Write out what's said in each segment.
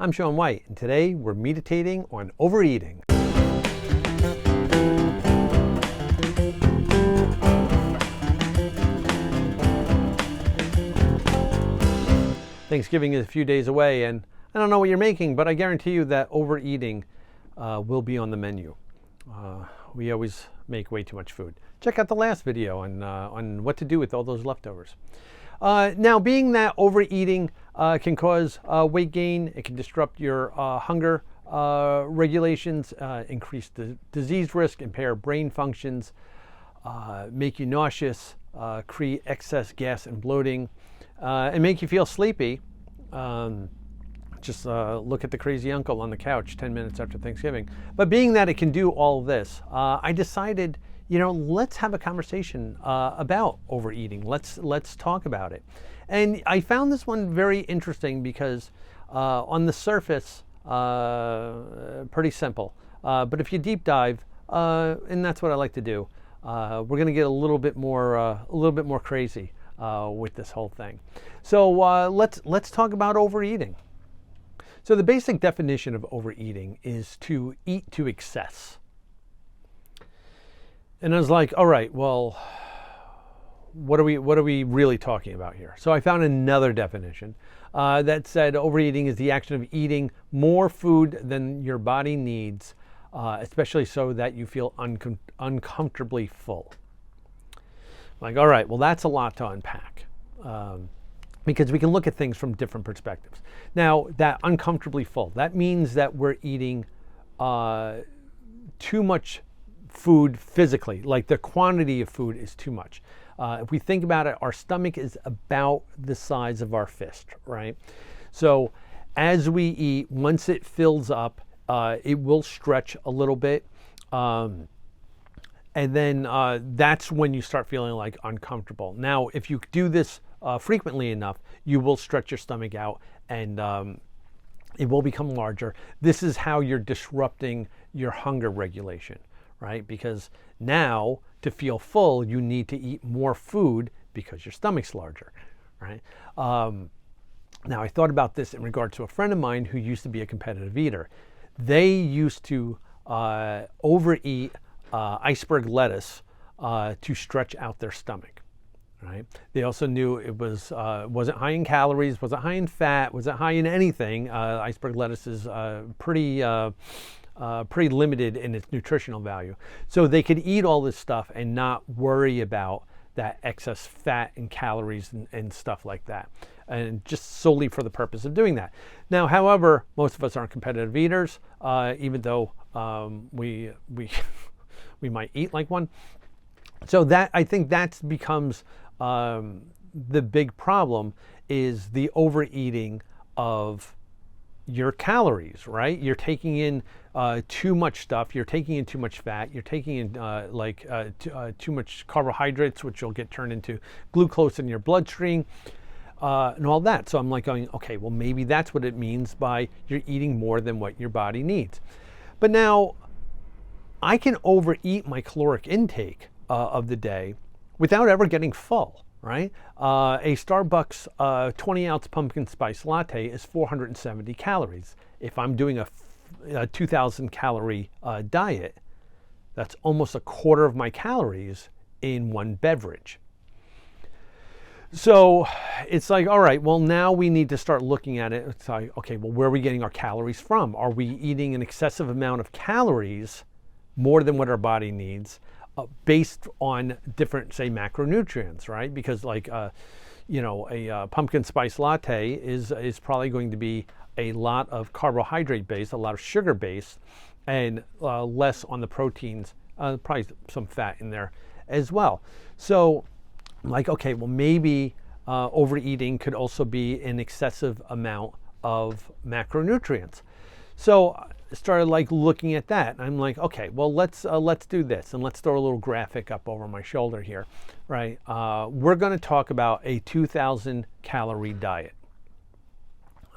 I'm Sean White, and today we're meditating on overeating. Thanksgiving is a few days away, and I don't know what you're making, but I guarantee you that overeating will be on the menu. We always make way too much food. Check out the last video on what to do with all those leftovers. Now, being that overeating can cause weight gain, it can disrupt your hunger regulations, increase the disease risk, impair brain functions, make you nauseous, create excess gas and bloating, and make you feel sleepy. Just look at the crazy uncle on the couch 10 minutes after Thanksgiving. But being that it can do all this, I decided, let's have a conversation about overeating. Let's talk about it. And I found this one very interesting because on the surface, pretty simple. But if you deep dive, and that's what I like to do, we're going to get a little bit more crazy with this whole thing. So let's talk about overeating. So the basic definition of overeating is to eat to excess. And I was like, all right, well, what are we really talking about here? So I found another definition that said overeating is the action of eating more food than your body needs, especially so that you feel uncomfortably full. Like, all right, well, that's a lot to unpack because we can look at things from different perspectives. Now, that uncomfortably full, that means that we're eating too much food physically, like the quantity of food is too much. If we think about it, our stomach is about the size of our fist, right? So as we eat, once it fills up, it will stretch a little bit. And then that's when you start feeling like uncomfortable. Now, if you do this frequently enough, you will stretch your stomach out and it will become larger. This is how you're disrupting your hunger regulation, right? Because now to feel full, you need to eat more food because your stomach's larger, right? Now, I thought about this in regard to a friend of mine who used to be a competitive eater. They used to overeat iceberg lettuce to stretch out their stomach, right? They also knew it wasn't high in calories, wasn't high in fat, wasn't high in anything. Iceberg lettuce is pretty limited in its nutritional value. So they could eat all this stuff and not worry about that excess fat and calories and stuff like that, and just solely for the purpose of doing that. Now, however, most of us aren't competitive eaters, even though we might eat like one. So that, I think that becomes the big problem, is the overeating of your calories, right? You're taking in too much stuff. You're taking in too much fat. You're taking in too much carbohydrates, which will get turned into glucose in your bloodstream, and all that. So I'm like going, okay, well, maybe that's what it means by you're eating more than what your body needs. But now, I can overeat my caloric intake of the day without ever getting full, right? A Starbucks 20-ounce pumpkin spice latte is 470 calories. If I'm doing a 2,000 calorie diet, that's almost a quarter of my calories in one beverage. So it's like, all right, well, now we need to start looking at it. It's like, okay, well, where are we getting our calories from? Are we eating an excessive amount of calories, more than what our body needs, based on different, say, macronutrients, right? Because like, a pumpkin spice latte is probably going to be a lot of carbohydrate based, a lot of sugar based, and less on the proteins, probably some fat in there as well. So I'm like, okay, well, maybe overeating could also be an excessive amount of macronutrients. So I started like looking at that. I'm like, okay, well, let's do this, and let's throw a little graphic up over my shoulder here, right? We're going to talk about a 2,000 calorie diet,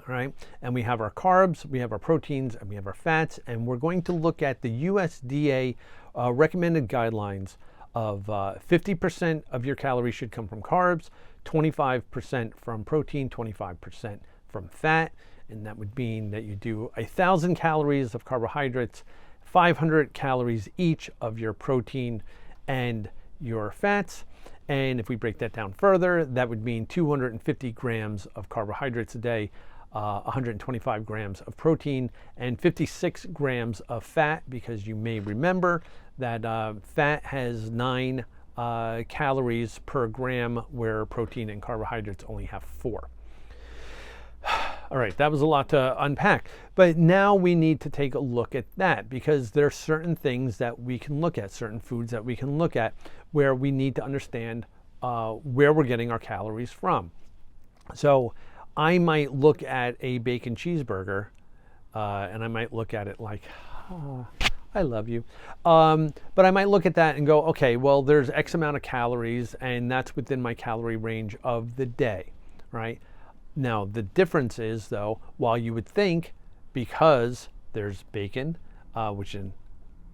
right? And we have our carbs, we have our proteins, and we have our fats, and we're going to look at the USDA recommended guidelines of 50% of your calories should come from carbs, 25% from protein, 25% from fat, And that would mean that you do 1,000 calories of carbohydrates, 500 calories each of your protein and your fats. And if we break that down further, that would mean 250 grams of carbohydrates a day, 125 grams of protein, and 56 grams of fat, because you may remember that fat has 9 calories per gram, where protein and carbohydrates only have 4. All right, that was a lot to unpack, but now we need to take a look at that, because there are certain things that we can look at, certain foods that we can look at, where we need to understand where we're getting our calories from. So I might look at a bacon cheeseburger and I might look at it like, oh, I love you. But I might look at that and go, okay, well, there's X amount of calories, and that's within my calorie range of the day, right? Now, the difference is, though, while you would think, because there's bacon, which in,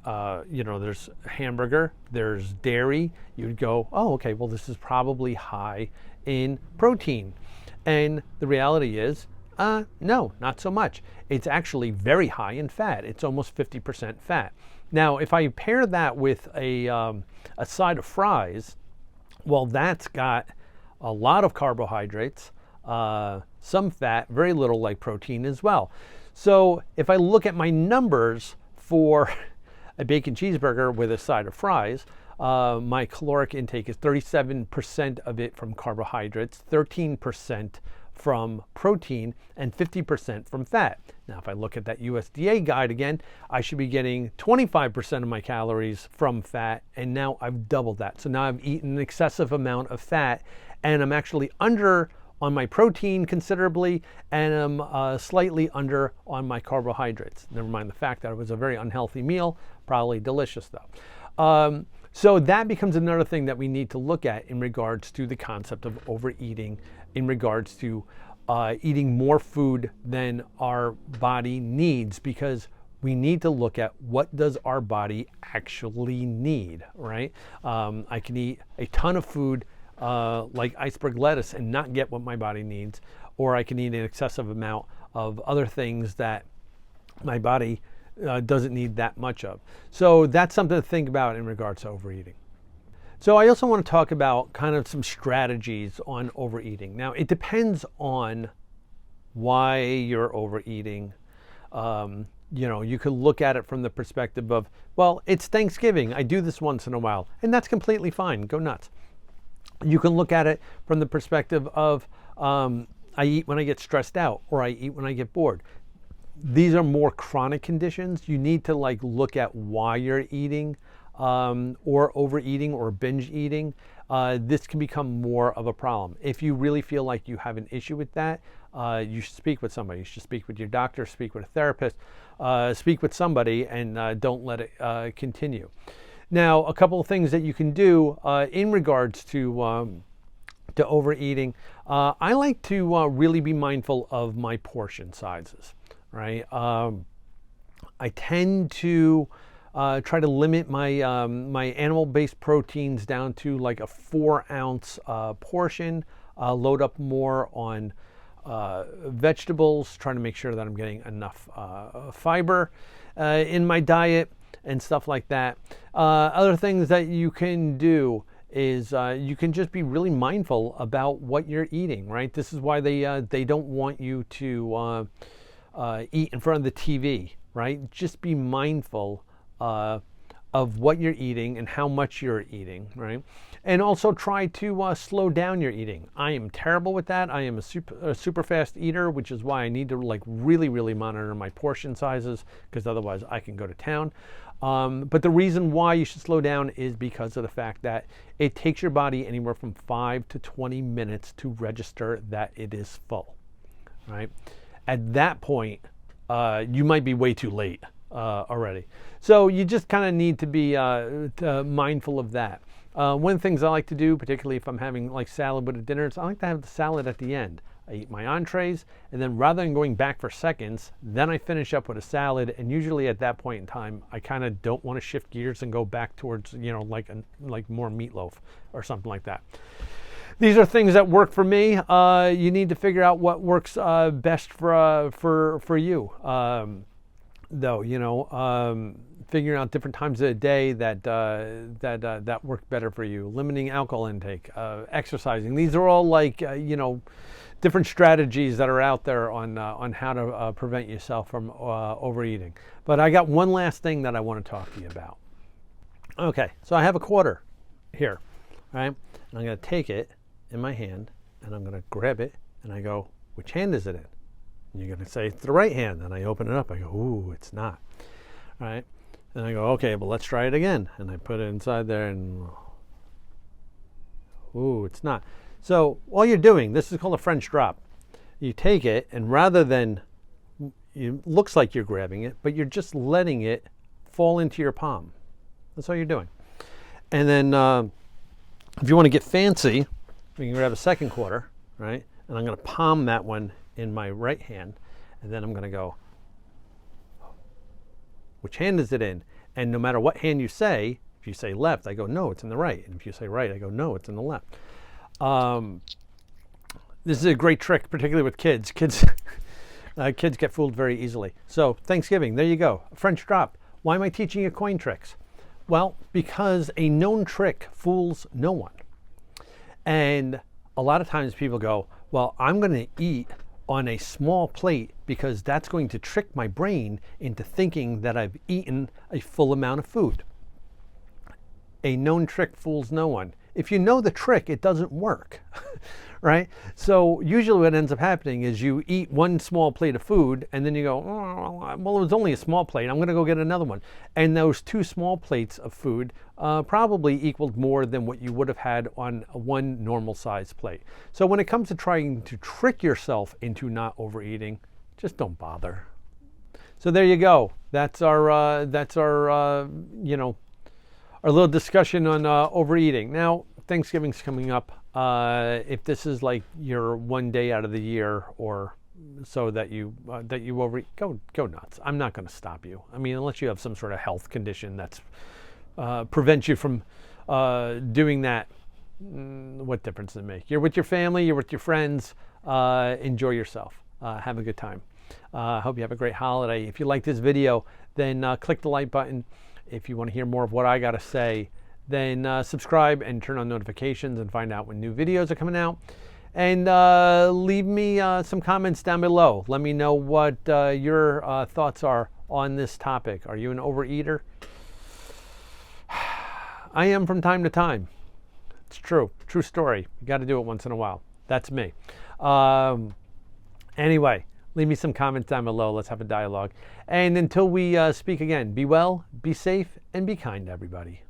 there's hamburger, there's dairy, you would go, oh, okay, well, this is probably high in protein. And the reality is, no, not so much. It's actually very high in fat. It's almost 50% fat. Now, if I pair that with a side of fries, well, that's got a lot of carbohydrates, some fat, very little like protein as well. So if I look at my numbers for a bacon cheeseburger with a side of fries, my caloric intake is 37% of it from carbohydrates, 13% from protein, and 50% from fat. Now, if I look at that USDA guide again, I should be getting 25% of my calories from fat, and now I've doubled that. So now I've eaten an excessive amount of fat, and I'm actually under on my protein considerably, and I'm slightly under on my carbohydrates. Never mind the fact that it was a very unhealthy meal, probably delicious though. So that becomes another thing that we need to look at in regards to the concept of overeating, in regards to eating more food than our body needs, because we need to look at what does our body actually need, right? I can eat a ton of food like iceberg lettuce and not get what my body needs, or I can eat an excessive amount of other things that my body doesn't need that much of. So that's something to think about in regards to overeating. So I also want to talk about kind of some strategies on overeating. Now, it depends on why you're overeating. You could look at it from the perspective of, well, it's Thanksgiving, I do this once in a while, and that's completely fine, go nuts. You can look at it from the perspective of, I eat when I get stressed out, or I eat when I get bored. These are more chronic conditions. You need to look at why you're eating, or overeating, or binge eating. This can become more of a problem. If you really feel like you have an issue with that, you should speak with somebody. You should speak with your doctor, speak with a therapist, speak with somebody, and don't let it continue. Now, a couple of things that you can do in regards to overeating. I like to really be mindful of my portion sizes, right? I tend to try to limit my my animal-based proteins down to like a 4-ounce portion. Load up more on vegetables, trying to make sure that I'm getting enough fiber in my diet and stuff like that. Other things that you can do is you can just be really mindful about what you're eating, right? This is why they don't want you to eat in front of the TV, right? Just be mindful of what you're eating and how much you're eating, right? And also try to slow down your eating. I am terrible with that. I am a super fast eater, which is why I need to really monitor my portion sizes, because otherwise I can go to town. But the reason why you should slow down is because of the fact that it takes your body anywhere from 5 to 20 minutes to register that it is full, right? At that point, you might be way too late already. So you just kind of need to be mindful of that. One of the things I like to do, particularly if I'm having salad with a dinner, is I like to have the salad at the end. I eat my entrees, and then rather than going back for seconds, then I finish up with a salad. And usually at that point in time, I kind of don't want to shift gears and go back towards, like more meatloaf or something like that. these are things that work for me. You need to figure out what works best for you. Though, figuring out different times of the day that work better for you. Limiting alcohol intake, exercising. These are all like different strategies that are out there on how to prevent yourself from overeating. But I got one last thing that I want to talk to you about. Okay, so I have a quarter here, right? And I'm going to take it in my hand, and I'm going to grab it, and I go, which hand is it in? And you're going to say, it's the right hand. And I open it up. I go, ooh, it's not. All right? And I go, okay, but let's try it again. And I put it inside there, and ooh, it's not. So all you're doing, this is called a French drop. You take it, and rather than, it looks like you're grabbing it, but you're just letting it fall into your palm. That's all you're doing. And then if you want to get fancy, you can grab a second quarter, right? And I'm going to palm that one in my right hand. And then I'm going to go, which hand is it in? And no matter what hand you say, if you say left, I go, no, it's in the right. And if you say right, I go, no, it's in the left. This is a great trick, particularly with kids. Kids get fooled very easily. So Thanksgiving, there you go. French drop. Why am I teaching you coin tricks? Well, because a known trick fools no one. And a lot of times people go, well, I'm going to eat on a small plate because that's going to trick my brain into thinking that I've eaten a full amount of food. A known trick fools no one. If you know the trick, it doesn't work, right? So usually what ends up happening is you eat one small plate of food and then you go, oh, well, it was only a small plate. I'm going to go get another one. And those two small plates of food probably equaled more than what you would have had on one normal size plate. So when it comes to trying to trick yourself into not overeating, just don't bother. So there you go. That's our our little discussion on overeating. Now, Thanksgiving's coming up. If this is like your one day out of the year or so that you overeat, go nuts. I'm not going to stop you. I mean, unless you have some sort of health condition that's prevents you from doing that. What difference does it make? You're with your family. You're with your friends. Enjoy yourself. Have a good time. Hope you have a great holiday. If you like this video, then click the like button. If you want to hear more of what I got to say, then subscribe and turn on notifications and find out when new videos are coming out. And leave me some comments down below. Let me know what your thoughts are on this topic. Are you an overeater? I am from time to time. It's true. True story. You got to do it once in a while. That's me. Anyway. Leave me some comments down below. Let's have a dialogue. And until we speak again, be well, be safe, and be kind to everybody.